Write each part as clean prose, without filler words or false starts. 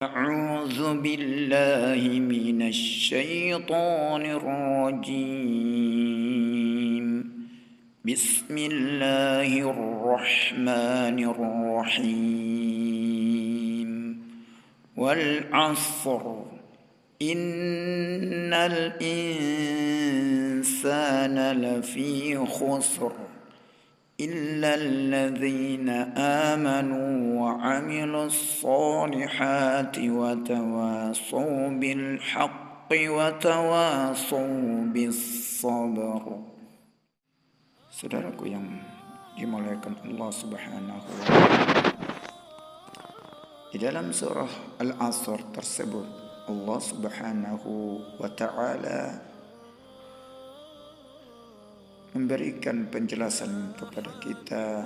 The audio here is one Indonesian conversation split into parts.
أعوذ بالله من الشيطان الرجيم. بسم الله الرحمن الرحيم. والعصر إن الإنسان لفي خسر إلا الذين آمنوا وعملوا الصالحات وتواصوا بالحق وتواصوا بالصبر. Saudaraku yang dimuliakan Allah Subhanahu wa Ta'ala, di dalam surah Al-Asr tersebut Allah Subhanahu wa Ta'ala memberikan penjelasan kepada kita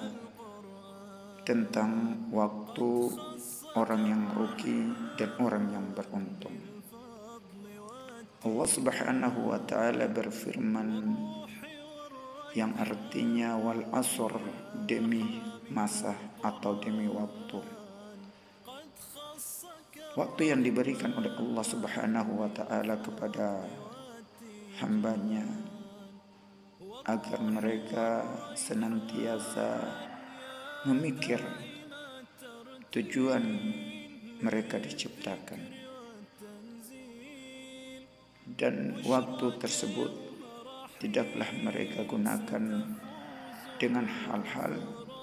tentang waktu orang yang rugi dan orang yang beruntung. Allah Subhanahu wa Ta'ala berfirman yang artinya wal asr, demi masa atau demi waktu. Waktu yang diberikan oleh Allah Subhanahu wa Ta'ala kepada hambanya agar mereka senantiasa memikir tujuan mereka diciptakan, dan waktu tersebut tidaklah mereka gunakan dengan hal-hal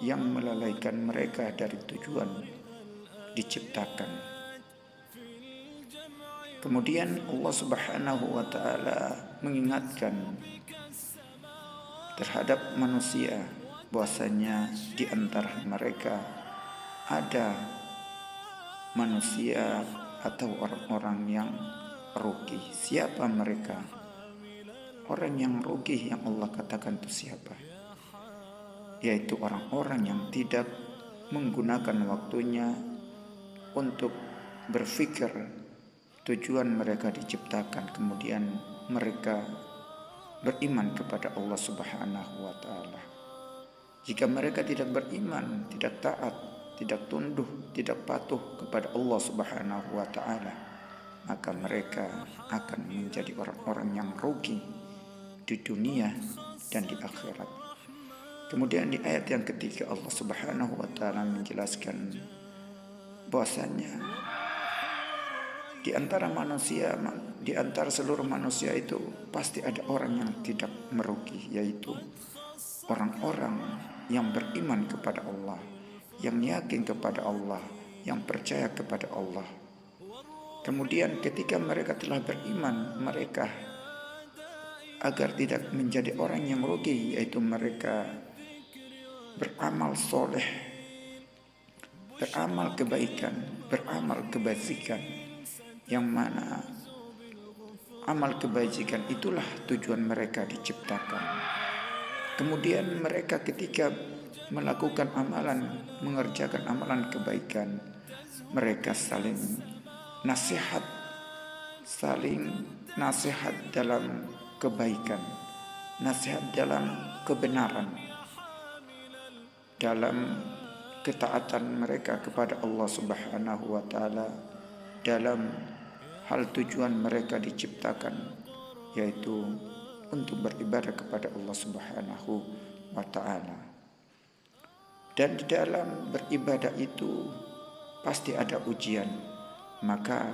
yang melalaikan mereka dari tujuan diciptakan. Kemudian Allah Subhanahu wa Ta'ala mengingatkan terhadap manusia bahwasanya di antara mereka ada manusia atau orang-orang yang rugi. Siapa mereka? Orang yang rugi yang Allah katakan itu siapa? Yaitu orang-orang yang tidak menggunakan waktunya untuk berpikir tujuan mereka diciptakan, kemudian mereka beriman kepada Allah Subhanahu wa Ta'ala. Jika mereka tidak beriman, tidak taat, tidak tunduk, tidak patuh kepada Allah Subhanahu wa Ta'ala, maka mereka akan menjadi orang-orang yang rugi di dunia dan di akhirat. Kemudian di ayat yang ketiga Allah Subhanahu wa Ta'ala menjelaskan bahwasanya di antara manusia, di antara seluruh manusia itu pasti ada orang yang tidak merugi, yaitu orang-orang yang beriman kepada Allah, yang yakin kepada Allah, yang percaya kepada Allah. Kemudian ketika mereka telah beriman, mereka agar tidak menjadi orang yang rugi, yaitu mereka beramal soleh, beramal kebaikan, beramal kebajikan, yang mana amal kebajikan itulah tujuan mereka diciptakan. Kemudian mereka ketika melakukan amalan, mengerjakan amalan kebaikan, mereka saling nasihat dalam kebaikan, nasihat dalam kebenaran, dalam ketaatan mereka kepada Allah Subhanahu wa Ta'ala, dalam hal tujuan mereka diciptakan, yaitu untuk beribadah kepada Allah Subhanahu wa Ta'ala. Dan di dalam beribadah itu pasti ada ujian. Maka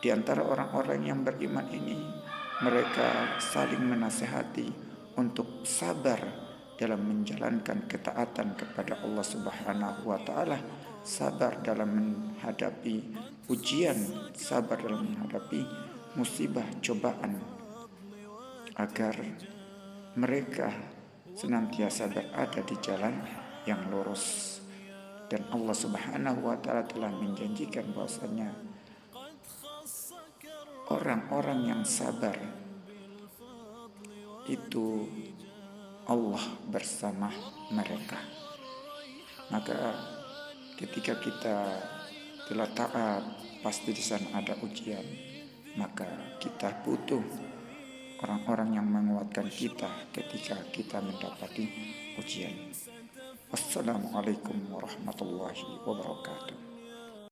di antara orang-orang yang beriman ini, mereka saling menasihati untuk sabar dalam menjalankan ketaatan kepada Allah Subhanahu wa Ta'ala, sabar dalam menghadapi ujian, sabar dalam menghadapi musibah, cobaan, agar mereka senantiasa berada di jalan yang lurus. Dan Allah Subhanahu wa Ta'ala telah menjanjikan bahwasanya orang-orang yang sabar itu Allah bersama mereka. Maka ketika kita telah taat, pasti di sana ada ujian. Maka kita butuh orang-orang yang menguatkan kita ketika kita mendapati ujian. Wassalamualaikum warahmatullahi wabarakatuh.